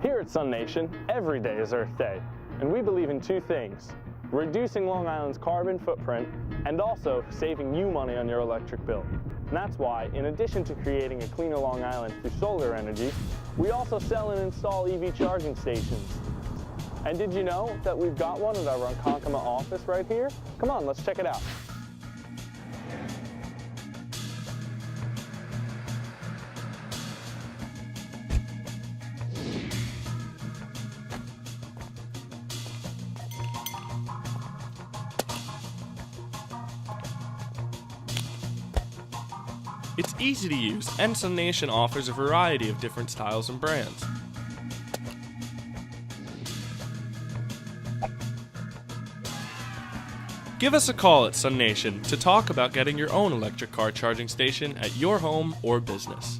Here at SUNation, every day is Earth Day, and we believe in two things: reducing Long Island's carbon footprint and also saving you money on your electric bill. And that's why, in addition to creating a cleaner Long Island through solar energy, we also sell and install EV charging stations. And did you know that we've got one at our Ronkonkoma office right here? Come on, let's check it out. It's easy to use, and SUNation offers a variety of different styles and brands. Give us a call at SUNation to talk about getting your own electric car charging station at your home or business.